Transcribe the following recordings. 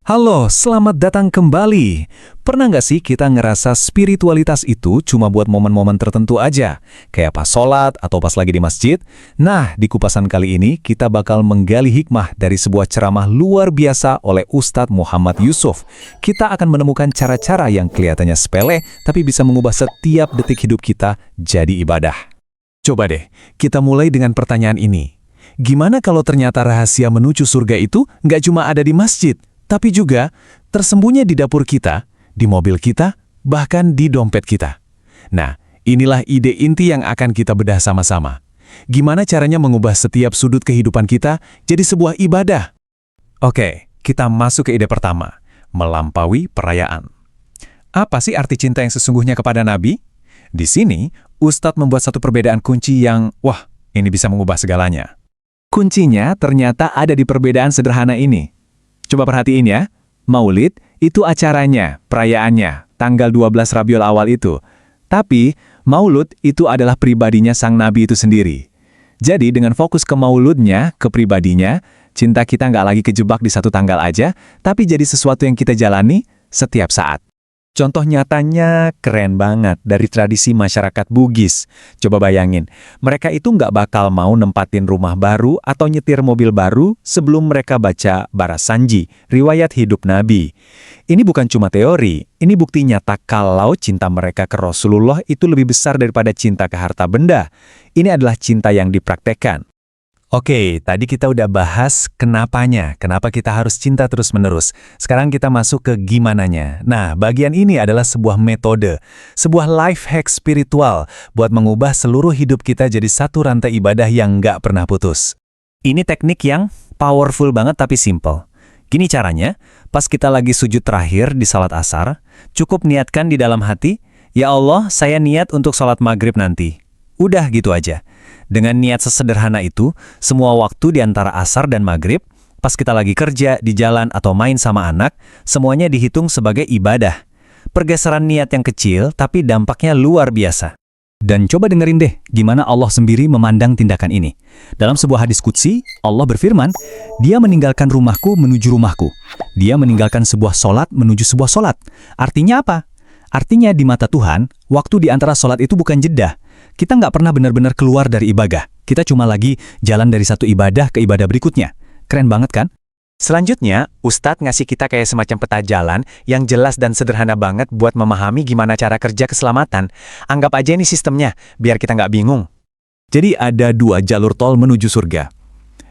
Halo, selamat datang kembali. Pernah nggak sih kita ngerasa spiritualitas itu cuma buat momen-momen tertentu aja? Kayak pas sholat atau pas lagi di masjid? Nah, di kupasan kali ini kita bakal menggali hikmah dari sebuah ceramah luar biasa oleh Ustadz Muhammad Yusuf. Kita akan menemukan cara-cara yang kelihatannya sepele, tapi bisa mengubah setiap detik hidup kita jadi ibadah. Coba deh, kita mulai dengan pertanyaan ini. Gimana kalau ternyata rahasia menuju surga itu nggak cuma ada di masjid, tapi juga tersembunyi di dapur kita, di mobil kita, bahkan di dompet kita. Nah, inilah ide inti yang akan kita bedah sama-sama. Gimana caranya mengubah setiap sudut kehidupan kita jadi sebuah ibadah? Oke, kita masuk ke ide pertama, melampaui perayaan. Apa sih arti cinta yang sesungguhnya kepada Nabi? Di sini, Ustadz membuat satu perbedaan kunci yang, wah, ini bisa mengubah segalanya. Kuncinya ternyata ada di perbedaan sederhana ini. Coba perhatiin ya, Maulid itu acaranya, perayaannya, tanggal 12 Rabiul Awal itu. Tapi, Maulud itu adalah pribadinya sang Nabi itu sendiri. Jadi dengan fokus ke Mauludnya, ke pribadinya, cinta kita nggak lagi kejebak di satu tanggal aja, tapi jadi sesuatu yang kita jalani setiap saat. Contoh nyatanya keren banget dari tradisi masyarakat Bugis. Coba bayangin, mereka itu nggak bakal mau nempatin rumah baru atau nyetir mobil baru sebelum mereka baca Barasanji, riwayat hidup Nabi. Ini bukan cuma teori, ini bukti nyata kalau cinta mereka ke Rasulullah itu lebih besar daripada cinta ke harta benda. Ini adalah cinta yang dipraktekkan. Oke, tadi kita udah bahas kenapanya, kenapa kita harus cinta terus-menerus. Sekarang kita masuk ke gimananya. Nah, bagian ini adalah sebuah metode, sebuah life hack spiritual buat mengubah seluruh hidup kita jadi satu rantai ibadah yang nggak pernah putus. Ini teknik yang powerful banget tapi simple. Gini caranya, pas kita lagi sujud terakhir di salat asar, cukup niatkan di dalam hati, ya Allah, saya niat untuk salat maghrib nanti. Udah gitu aja. Dengan niat sesederhana itu, semua waktu di antara asar dan maghrib, pas kita lagi kerja, di jalan, atau main sama anak, semuanya dihitung sebagai ibadah. Pergeseran niat yang kecil, tapi dampaknya luar biasa. Dan coba dengerin deh, gimana Allah sendiri memandang tindakan ini. Dalam sebuah hadis qudsi, Allah berfirman, Dia meninggalkan rumahku menuju rumahku. Dia meninggalkan sebuah solat menuju sebuah solat. Artinya apa? Artinya di mata Tuhan, waktu di antara solat itu bukan jeda. Kita nggak pernah benar-benar keluar dari ibadah. Kita cuma lagi jalan dari satu ibadah ke ibadah berikutnya. Keren banget kan? Selanjutnya, Ustadz ngasih kita kayak semacam peta jalan yang jelas dan sederhana banget buat memahami gimana cara kerja keselamatan. Anggap aja ini sistemnya, biar kita nggak bingung. Jadi ada dua jalur tol menuju surga.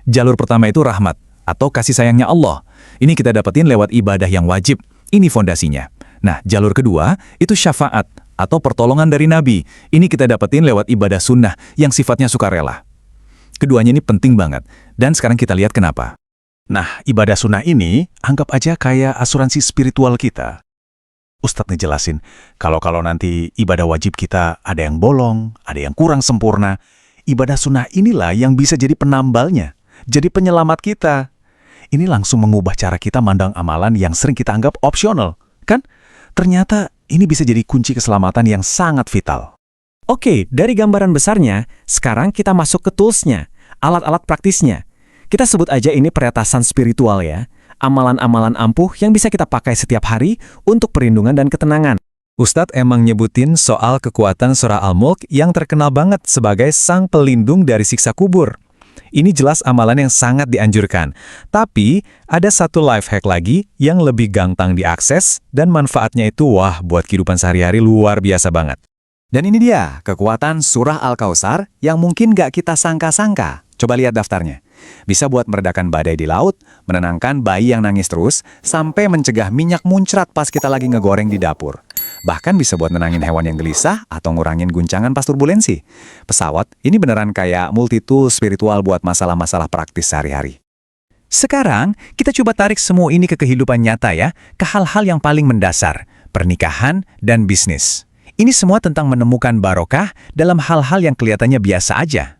Jalur pertama itu rahmat, atau kasih sayangnya Allah. Ini kita dapetin lewat ibadah yang wajib. Ini fondasinya. Nah, jalur kedua itu syafaat, atau pertolongan dari Nabi. Ini kita dapetin lewat ibadah sunnah yang sifatnya sukarela. Keduanya ini penting banget, dan sekarang kita lihat kenapa. Nah, ibadah sunnah ini anggap aja kayak asuransi spiritual kita. Ustadz ngejelasin, kalau nanti ibadah wajib kita ada yang bolong, ada yang kurang sempurna, ibadah sunnah inilah yang bisa jadi penambalnya, jadi penyelamat kita. Ini langsung mengubah cara kita mandang amalan yang sering kita anggap opsional, kan? Ternyata ini bisa jadi kunci keselamatan yang sangat vital. Oke, dari gambaran besarnya, sekarang kita masuk ke toolsnya, alat-alat praktisnya. Kita sebut aja ini peretasan spiritual ya, amalan-amalan ampuh yang bisa kita pakai setiap hari untuk perlindungan dan ketenangan. Ustadz emang nyebutin soal kekuatan surah Al-Mulk yang terkenal banget sebagai sang pelindung dari siksa kubur. Ini jelas amalan yang sangat dianjurkan. Tapi, ada satu life hack lagi yang lebih gampang diakses dan manfaatnya itu wah buat kehidupan sehari-hari luar biasa banget. Dan ini dia, kekuatan surah Al-Kautsar yang mungkin gak kita sangka-sangka. Coba lihat daftarnya. Bisa buat meredakan badai di laut, menenangkan bayi yang nangis terus, sampai mencegah minyak muncrat pas kita lagi ngegoreng di dapur. Bahkan bisa buat nenangin hewan yang gelisah atau ngurangin guncangan pas turbulensi. Pesawat ini beneran kayak multi-tool spiritual buat masalah-masalah praktis sehari-hari. Sekarang, kita coba tarik semua ini ke kehidupan nyata ya, ke hal-hal yang paling mendasar, pernikahan dan bisnis. Ini semua tentang menemukan barokah dalam hal-hal yang kelihatannya biasa aja.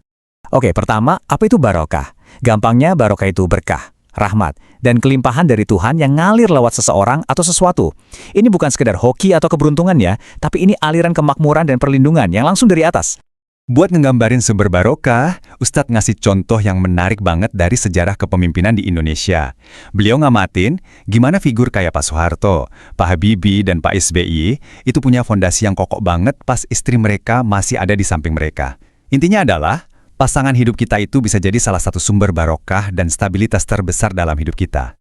Oke, pertama, apa itu barokah? Gampangnya barokah itu berkah, rahmat, dan kelimpahan dari Tuhan yang ngalir lewat seseorang atau sesuatu. Ini bukan sekedar hoki atau keberuntungan ya, tapi ini aliran kemakmuran dan perlindungan yang langsung dari atas. Buat ngegambarin sumber barokah, Ustadz ngasih contoh yang menarik banget dari sejarah kepemimpinan di Indonesia. Beliau ngamatin gimana figur kayak Pak Soeharto, Pak Habibie, dan Pak SBY itu punya fondasi yang kokoh banget pas istri mereka masih ada di samping mereka. Intinya adalah, pasangan hidup kita itu bisa jadi salah satu sumber barokah dan stabilitas terbesar dalam hidup kita.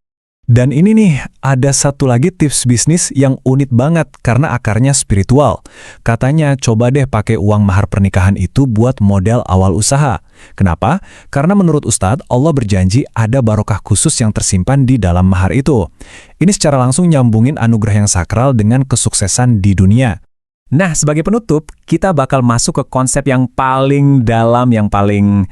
Dan ini nih, ada satu lagi tips bisnis yang unik banget karena akarnya spiritual. Katanya coba deh pakai uang mahar pernikahan itu buat modal awal usaha. Kenapa? Karena menurut Ustadz, Allah berjanji ada barokah khusus yang tersimpan di dalam mahar itu. Ini secara langsung nyambungin anugerah yang sakral dengan kesuksesan di dunia. Nah, sebagai penutup, kita bakal masuk ke konsep yang paling dalam, yang paling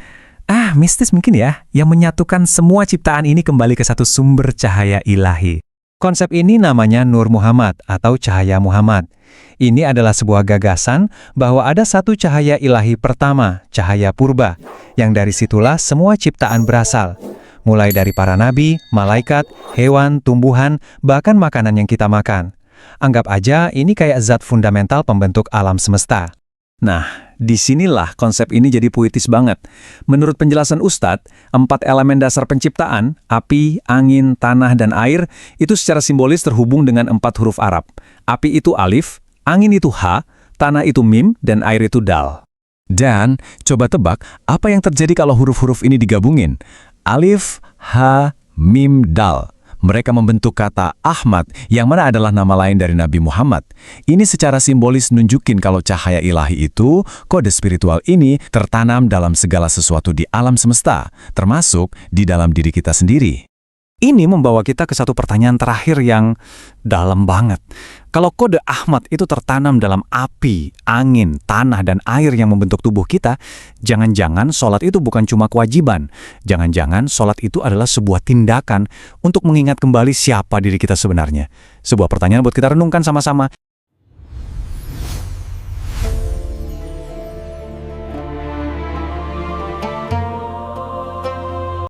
mistis mungkin ya, yang menyatukan semua ciptaan ini kembali ke satu sumber cahaya ilahi. Konsep ini namanya Nur Muhammad atau cahaya Muhammad. Ini adalah sebuah gagasan bahwa ada satu cahaya ilahi pertama, cahaya purba, yang dari situlah semua ciptaan berasal. Mulai dari para nabi, malaikat, hewan, tumbuhan, bahkan makanan yang kita makan. Anggap aja ini kayak zat fundamental pembentuk alam semesta. Nah, disinilah konsep ini jadi puitis banget. Menurut penjelasan Ustadz, 4 elemen dasar penciptaan, api, angin, tanah, dan air, itu secara simbolis terhubung dengan 4 huruf Arab. Api itu alif, angin itu ha, tanah itu mim, dan air itu dal. Dan, coba tebak, apa yang terjadi kalau huruf-huruf ini digabungin? Alif, ha, mim, dal. Mereka membentuk kata Ahmad, yang mana adalah nama lain dari Nabi Muhammad. Ini secara simbolis nunjukin kalau cahaya ilahi itu, kode spiritual ini tertanam dalam segala sesuatu di alam semesta, termasuk di dalam diri kita sendiri. Ini membawa kita ke satu pertanyaan terakhir yang dalam banget. Kalau kode Ahmad itu tertanam dalam api, angin, tanah, dan air yang membentuk tubuh kita, jangan-jangan sholat itu bukan cuma kewajiban. Jangan-jangan sholat itu adalah sebuah tindakan untuk mengingat kembali siapa diri kita sebenarnya. Sebuah pertanyaan buat kita renungkan sama-sama.